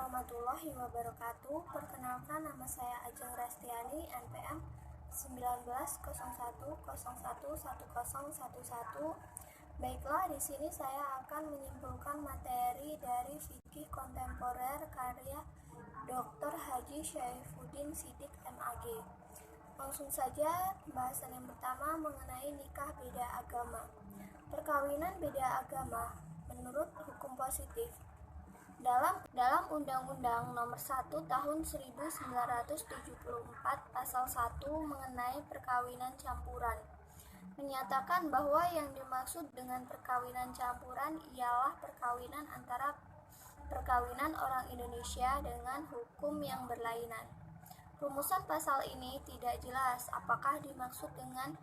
warahmatullahi wabarakatuh. Perkenalkan, nama saya Ajeng Restiani, NPM 1901011011. Baiklah, di sini saya akan menyimpulkan materi dari fikih kontemporer karya Dr. Haji Syaifuddin Siddiq MAG. Langsung saja, pembahasan yang pertama mengenai nikah beda agama. Perkawinan beda agama menurut hukum positif. Dalam Undang-Undang Nomor 1 Tahun 1974 Pasal 1 mengenai perkawinan campuran menyatakan bahwa yang dimaksud dengan perkawinan campuran ialah perkawinan orang Indonesia dengan hukum yang berlainan. Rumusan pasal ini tidak jelas apakah dimaksud dengan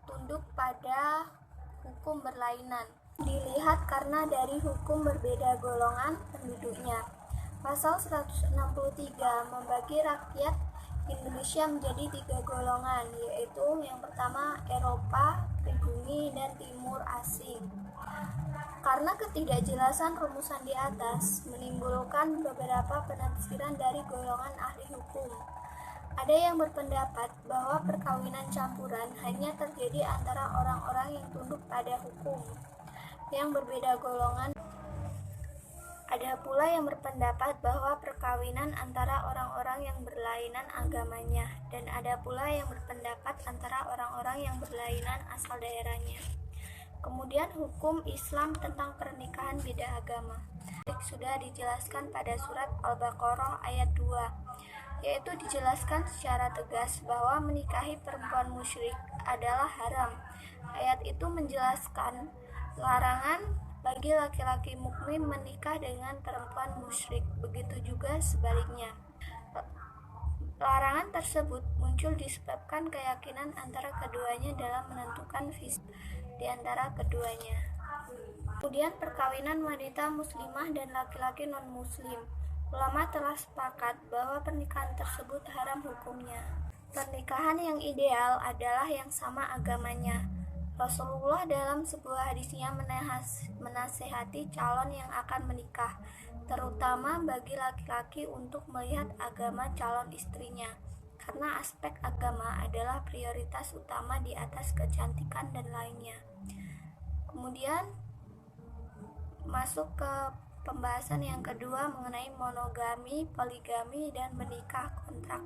tunduk pada hukum berlainan. Dilihat karena dari hukum berbeda golongan penduduknya. Pasal 163 membagi rakyat Indonesia menjadi 3 golongan, yaitu yang pertama Eropa, pribumi, dan Timur Asing. Karena ketidakjelasan rumusan di atas menimbulkan beberapa penafsiran dari golongan ahli hukum. Ada yang berpendapat bahwa perkawinan campuran hanya terjadi antara orang-orang yang tunduk pada hukum yang berbeda golongan. Ada pula yang berpendapat bahwa perkawinan antara orang-orang yang berlainan agamanya, dan ada pula yang berpendapat antara orang-orang yang berlainan asal daerahnya. Kemudian hukum Islam tentang pernikahan beda agama sudah dijelaskan pada surat Al-Baqarah ayat 2, yaitu dijelaskan secara tegas bahwa menikahi perempuan musyrik adalah haram. Ayat itu menjelaskan larangan bagi laki-laki mukmin menikah dengan perempuan musyrik, begitu juga sebaliknya. Larangan tersebut muncul disebabkan keyakinan antara keduanya dalam menentukan visi di antara keduanya. Kemudian perkawinan wanita muslimah dan laki-laki non-muslim. Ulama telah sepakat bahwa pernikahan tersebut haram hukumnya. Pernikahan yang ideal adalah yang sama agamanya. Rasulullah dalam sebuah hadisnya menasehati calon yang akan menikah, terutama bagi laki-laki untuk melihat agama calon istrinya, karena aspek agama adalah prioritas utama di atas kecantikan dan lainnya. Kemudian masuk ke pembahasan yang kedua mengenai monogami, poligami, dan menikah kontrak.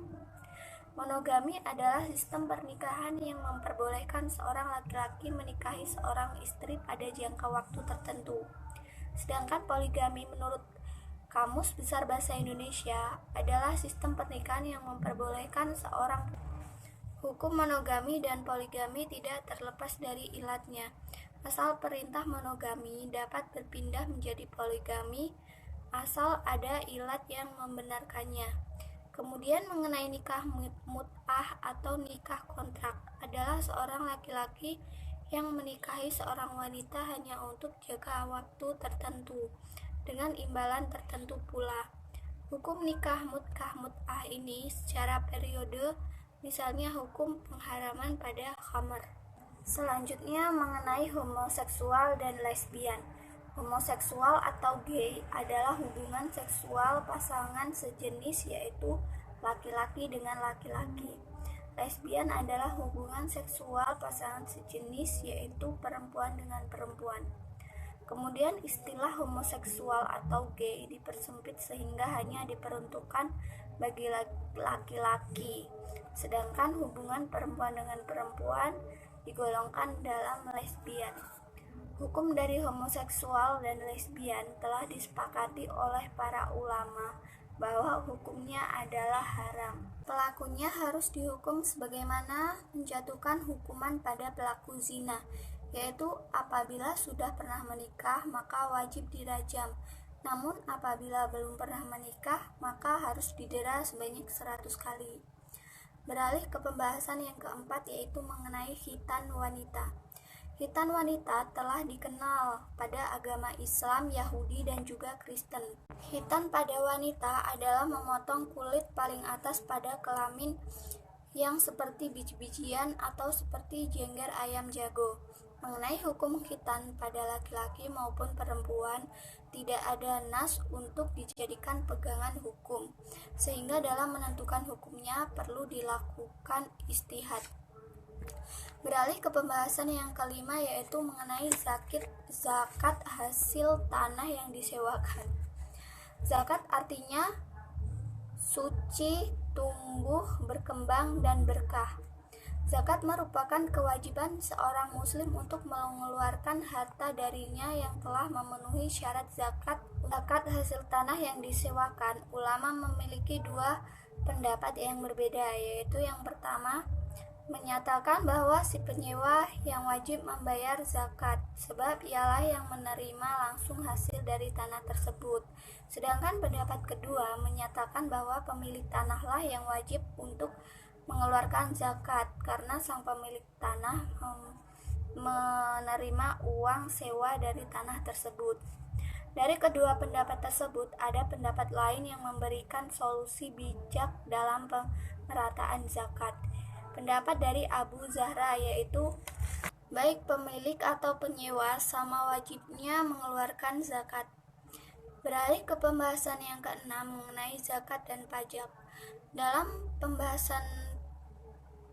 Monogami adalah sistem pernikahan yang memperbolehkan seorang laki-laki menikahi seorang istri pada jangka waktu tertentu. Sedangkan poligami menurut Kamus Besar Bahasa Indonesia adalah sistem pernikahan yang memperbolehkan seorang. Hukum monogami dan poligami tidak terlepas dari ilatnya. Asal perintah monogami dapat berpindah menjadi poligami asal ada ilat yang membenarkannya. Kemudian mengenai nikah mut'ah atau nikah kontrak adalah seorang laki-laki yang menikahi seorang wanita hanya untuk jangka waktu tertentu dengan imbalan tertentu pula. Hukum nikah mut'ah ini secara periode, misalnya hukum pengharaman pada khamar. Selanjutnya mengenai homoseksual dan lesbian. Homoseksual atau gay adalah hubungan seksual pasangan sejenis, yaitu laki-laki dengan laki-laki. Lesbian adalah hubungan seksual pasangan sejenis, yaitu perempuan dengan perempuan. Kemudian istilah homoseksual atau gay dipersempit sehingga hanya diperuntukkan bagi laki-laki, sedangkan hubungan perempuan dengan perempuan digolongkan dalam lesbian. Hukum dari homoseksual dan lesbian telah disepakati oleh para ulama bahwa hukumnya adalah haram. Pelakunya harus dihukum sebagaimana menjatuhkan hukuman pada pelaku zina, yaitu apabila sudah pernah menikah maka wajib dirajam. Namun apabila belum pernah menikah maka harus didera sebanyak 100 kali. Beralih ke pembahasan yang keempat, yaitu mengenai khitan wanita. Khitan wanita telah dikenal pada agama Islam, Yahudi, dan juga Kristen. Khitan pada wanita adalah memotong kulit paling atas pada kelamin yang seperti biji-bijian atau seperti jengger ayam jago. Mengenai hukum khitan pada laki-laki maupun perempuan, tidak ada nas untuk dijadikan pegangan hukum, sehingga dalam menentukan hukumnya perlu dilakukan ijtihad. Beralih ke pembahasan yang kelima, yaitu mengenai zakat hasil tanah yang disewakan. Zakat artinya suci, tumbuh, berkembang, dan berkah. Zakat merupakan kewajiban seorang muslim untuk mengeluarkan harta darinya yang telah memenuhi syarat zakat. Zakat hasil tanah yang disewakan, ulama memiliki dua pendapat yang berbeda, yaitu yang pertama menyatakan bahwa si penyewa yang wajib membayar zakat, sebab ialah yang menerima langsung hasil dari tanah tersebut. Sedangkan pendapat kedua menyatakan bahwa pemilik tanahlah yang wajib untuk mengeluarkan zakat, karena sang pemilik tanah menerima uang sewa dari tanah tersebut. Dari kedua pendapat tersebut, ada pendapat lain yang memberikan solusi bijak dalam pemerataan zakat. Pendapat dari Abu Zahra, yaitu baik pemilik atau penyewa sama wajibnya mengeluarkan zakat. Beralih ke pembahasan yang keenam mengenai zakat dan pajak. Dalam pembahasan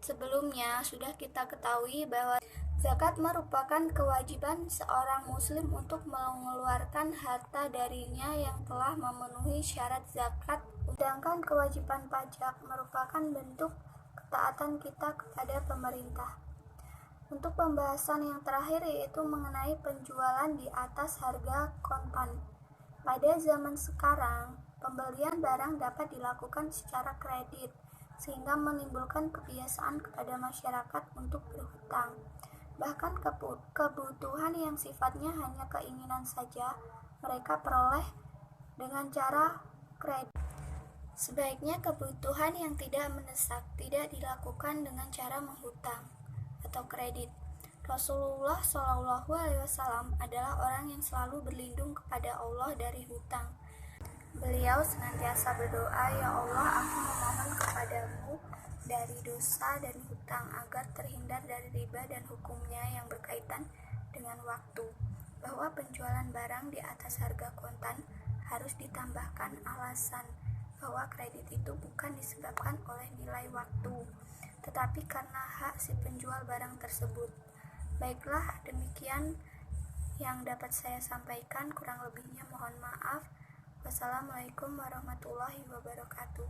sebelumnya sudah kita ketahui bahwa zakat merupakan kewajiban seorang muslim untuk mengeluarkan harta darinya yang telah memenuhi syarat zakat. Sedangkan kewajiban pajak merupakan bentuk ketaatan kita kepada pemerintah. Untuk pembahasan yang terakhir, yaitu mengenai penjualan di atas harga kontan. Pada zaman sekarang, pembelian barang dapat dilakukan secara kredit, sehingga menimbulkan kebiasaan kepada masyarakat untuk berhutang. Bahkan kebutuhan yang sifatnya hanya keinginan saja, mereka peroleh dengan cara kredit. Sebaiknya kebutuhan yang tidak mendesak tidak dilakukan dengan cara menghutang atau kredit. Rasulullah Shallallahu Alaihi Wasallam adalah orang yang selalu berlindung kepada Allah dari hutang. Beliau senantiasa berdoa, "Ya Allah, aku memohon kepadamu dari dosa dan hutang agar terhindar dari riba dan hukumnya yang berkaitan dengan waktu." Bahwa penjualan barang di atas harga kontan harus ditambahkan alasan bahwa kredit itu bukan disebabkan oleh nilai waktu, tetapi karena hak si penjual barang tersebut. Baiklah, demikian yang dapat saya sampaikan, kurang lebihnya mohon maaf. Wassalamualaikum warahmatullahi wabarakatuh.